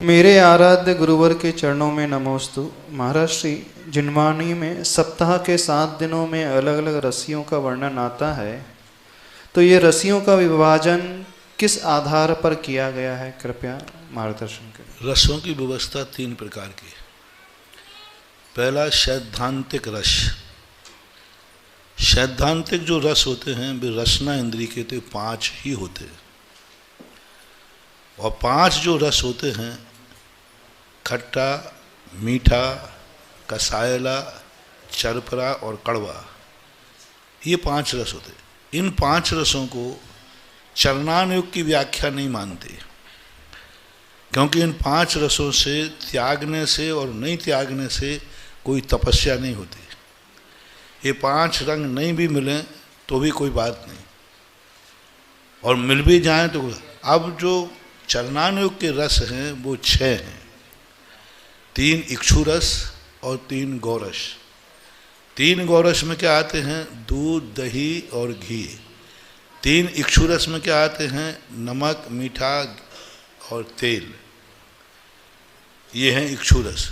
मेरे आराध्य गुरुवर के चरणों में नमोस्तु। महाराज श्री जिनवाणी में सप्ताह के 7 दिनों में अलग अलग रस्सियों का वर्णन आता है, तो ये रस्सियों का विभाजन किस आधार पर किया गया है, कृपया मार्गदर्शन करें। रसों की व्यवस्था 3 प्रकार की है। पहला सैद्धांतिक रस। सैद्धांतिक जो रस होते हैं वे रसना इंद्रिय के तो 5 ही होते हैं, और 5 जो रस होते हैं खट्टा, मीठा, कसायला, चरपरा और कड़वा, ये 5 रस होते हैं। इन 5 रसों को चरणान योग की व्याख्या नहीं मानते, क्योंकि इन 5 रसों से त्यागने से और नहीं त्यागने से कोई तपस्या नहीं होती। ये 5 रंग नहीं भी मिलें तो भी कोई बात नहीं, और मिल भी जाएं तो। अब जो चरणान योग के रस हैं वो 6 हैं। 3 इक्षु रस और 3 गौरस। 3 गौरस में क्या आते हैं? दूध, दही और घी। 3 इक्षु रस में क्या आते हैं? नमक, मीठा और तेल। ये हैं इक्षु रस।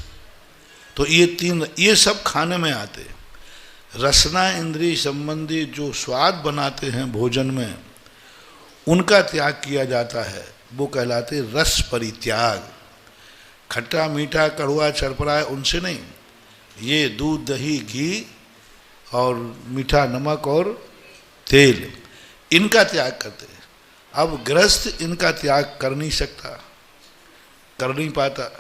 तो ये 3, ये सब खाने में आते हैं। रसना इंद्रिय संबंधी जो स्वाद बनाते हैं भोजन में, उनका त्याग किया जाता है, वो कहलाते रस परित्याग। खट्टा, मीठा, कड़वा, चरपरा उनसे नहीं, ये दूध, दही, घी और मीठा, नमक और तेल, इनका त्याग करते हैं। अब गृहस्थ इनका त्याग कर नहीं सकता, कर नहीं पाता,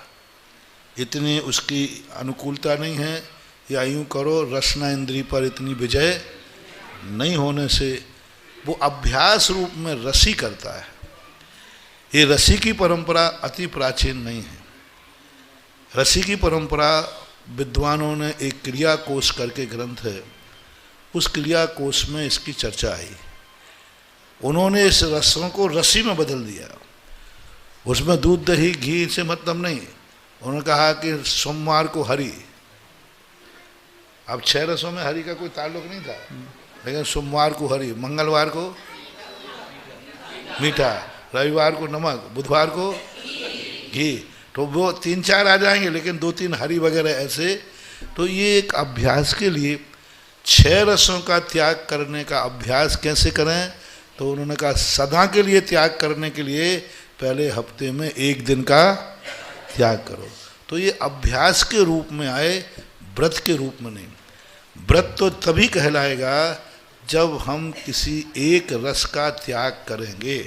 इतनी उसकी अनुकूलता नहीं है, या यूँ करो रसना इंद्रिय पर इतनी विजय नहीं होने से वो अभ्यास रूप में रसी करता है। ये रसी की परंपरा अति प्राचीन नहीं है। रसी की परंपरा विद्वानों ने एक क्रिया कोश करके ग्रंथ है, उस क्रिया कोश में इसकी चर्चा आई। उन्होंने इस रसों को रसी में बदल दिया। उसमें दूध, दही, घी से मतलब नहीं। उन्होंने कहा कि सोमवार को हरि, अब 6 रसों में हरि का कोई ताल्लुक नहीं था, लेकिन सोमवार को हरि, मंगलवार को मीठा, रविवार को नमक, बुधवार को घी, तो वो 3-4 आ जाएंगे, लेकिन 2-3 हरि वगैरह ऐसे। तो ये एक अभ्यास के लिए 6 रसों का त्याग करने का अभ्यास कैसे करें? तो उन्होंने कहा सदा के लिए त्याग करने के लिए पहले हफ्ते में 1 दिन का त्याग करो। तो ये अभ्यास के रूप में आए, व्रत के रूप में नहीं। व्रत तो तभी कहलाएगा जब हम किसी एक रस का त्याग करेंगे।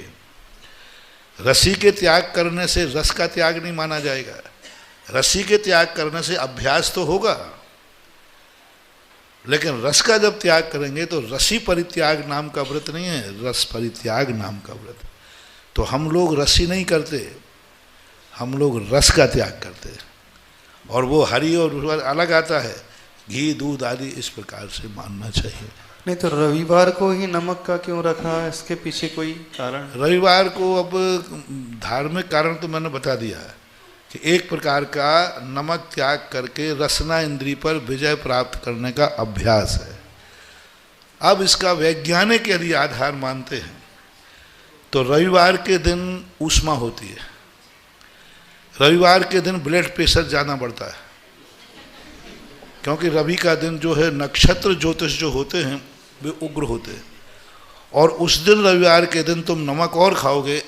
रसी के त्याग करने से रस का त्याग नहीं माना जाएगा। रसी के त्याग करने से अभ्यास तो होगा, लेकिन रस का जब त्याग करेंगे तो रसी परित्याग नाम का व्रत नहीं है, रस परित्याग नाम का व्रत। तो हम लोग रसी नहीं करते, हम लोग रस का त्याग करते हैं, और वो हरि और अलग आता है, घी, दूध आदि, इस प्रकार से मानना चाहिए। नहीं तो रविवार को ही नमक का क्यों रखा है, इसके पीछे कोई कारण? रविवार को अब धार्मिक कारण तो मैंने बता दिया है कि एक प्रकार का नमक त्याग करके रसना इंद्रिय पर विजय प्राप्त करने का अभ्यास है। अब इसका वैज्ञानिक यदि आधार मानते हैं तो रविवार के दिन ऊष्मा होती है, रविवार के दिन ब्लड प्रेशर ज़्यादा बढ़ता है, क्योंकि रवि का दिन जो है नक्षत्र ज्योतिष जो होते हैं वे उग्र होते हैं, और उस दिन रविवार के दिन तुम नमक और खाओगे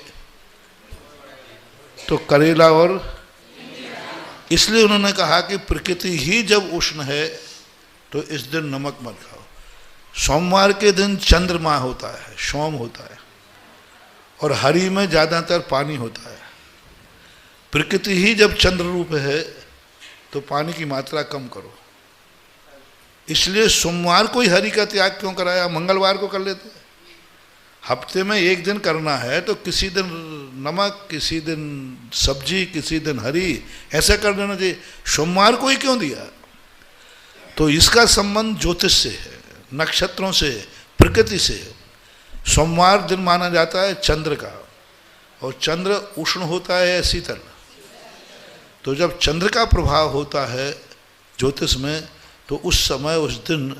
तो करेला, और इसलिए उन्होंने कहा कि प्रकृति ही जब उष्ण है तो इस दिन नमक मत खाओ। सोमवार के दिन चंद्रमा होता है, सोम होता है, और हरि में ज़्यादातर पानी होता है। प्रकृति ही जब चंद्र रूप है तो पानी की मात्रा कम करो। इसलिए सोमवार को ही हरि का त्याग क्यों कराया? मंगलवार को कर लेते। हफ्ते में 1 दिन करना है तो किसी दिन नमक, किसी दिन सब्जी, किसी दिन हरि, ऐसा कर देना चाहिए। सोमवार को ही क्यों दिया? तो इसका संबंध ज्योतिष से है, नक्षत्रों से, प्रकृति से। सोमवार दिन माना जाता है चंद्र का, और चंद्र उष्ण होता है शीतल। तो जब चंद्र का प्रभाव होता है ज्योतिष में, तो उस समय उस दिन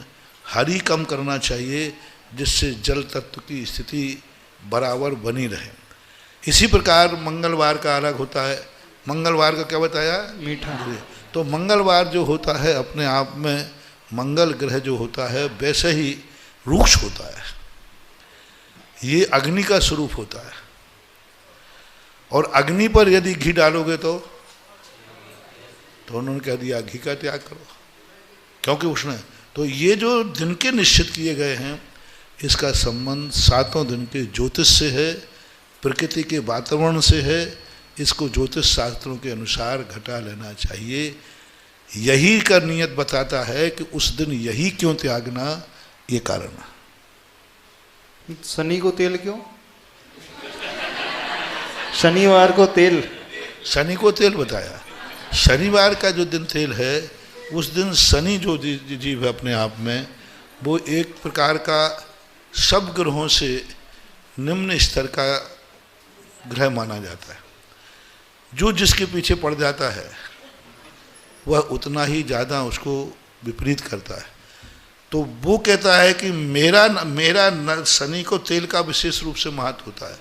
हरि कम करना चाहिए, जिससे जल तत्व की स्थिति बराबर बनी रहे। इसी प्रकार मंगलवार का अलग होता है, मंगलवार का क्या बताया? मीठा। तो मंगलवार जो होता है अपने आप में, मंगल ग्रह जो होता है वैसे ही रुक्ष होता है, ये अग्नि का स्वरूप होता है। और अग्नि पर यदि घी डालोगे तो उन्होंने कह दिया घी का त्याग करो, क्योंकि उसने तो ये जो दिन के निश्चित किए गए हैं इसका संबंध 7 दिन के ज्योतिष से है, प्रकृति के वातावरण से है। इसको ज्योतिष शास्त्रों के अनुसार घटा लेना चाहिए। यही का नियत बताता है कि उस दिन यही क्यों त्यागना, ये कारण है। शनि को तेल क्यों? शनिवार को तेल, शनि को तेल बताया। शनिवार का जो दिन तेल है, उस दिन शनि जो जीव है अपने आप में, वो एक प्रकार का सब ग्रहों से निम्न स्तर का ग्रह माना जाता है। जो जिसके पीछे पड़ जाता है वह उतना ही ज़्यादा उसको विपरीत करता है। तो वो कहता है कि मेरा शनि को तेल का विशेष रूप से महत्व होता है।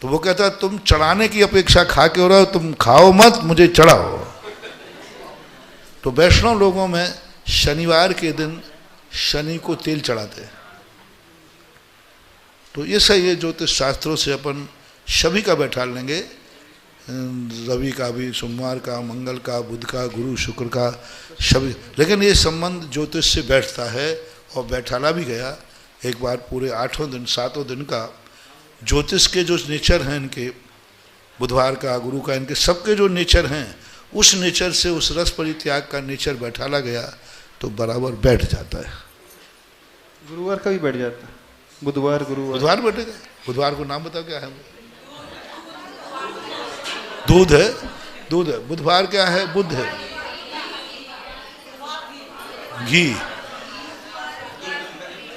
तो वो कहता है तुम चढ़ाने की अपेक्षा खा के हो रहा हो, तुम खाओ मत, मुझे चढ़ाओ। तो वैष्णव लोगों में शनिवार के दिन शनि को तेल चढ़ाते हैं। तो ये सही है, ज्योतिष शास्त्रों से अपन सभी का बैठा लेंगे, रवि का भी, सोमवार का, मंगल का, बुध का, गुरु शुक्र का, सभी। लेकिन ये संबंध ज्योतिष से बैठता है और बैठाला भी गया। एक बार पूरे 8 दिन 7 दिन का ज्योतिष के जो नेचर हैं इनके, बुधवार का, गुरु का, इनके सबके जो नेचर हैं, उस नेचर से उस रस परित्याग का नेचर बैठाला गया तो बराबर बैठ जाता है। गुरुवार का भी बैठ जाता है। बुधवार बैठेगा। बुधवार को नाम बताओ क्या है? दूध है। बुधवार क्या है? बुध है, घी।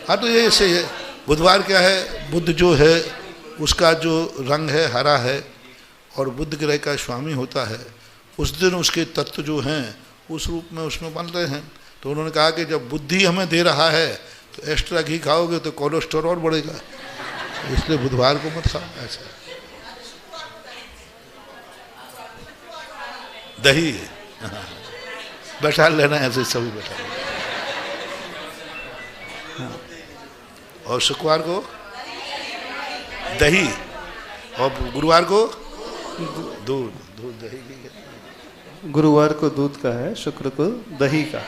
हाँ, तो ये ऐसे है। बुधवार क्या है? बुध जो है उसका जो रंग है हरा है और बुध ग्रह का स्वामी होता है। उस दिन उसके तत्व जो हैं उस रूप में उसमें बन रहे हैं। तो उन्होंने कहा कि जब बुद्धि हमें दे रहा है तो एक्स्ट्रा घी खाओगे तो कोलेस्ट्रॉल बढ़ेगा, इसलिए बुधवार को मत खाओ। ऐसा दही बैठा लेना, ऐसे सभी बैठा लेना। और शुक्रवार को दही और गुरुवार को दूध दही। गुरुवार को दूध का है, शुक्र को दही का।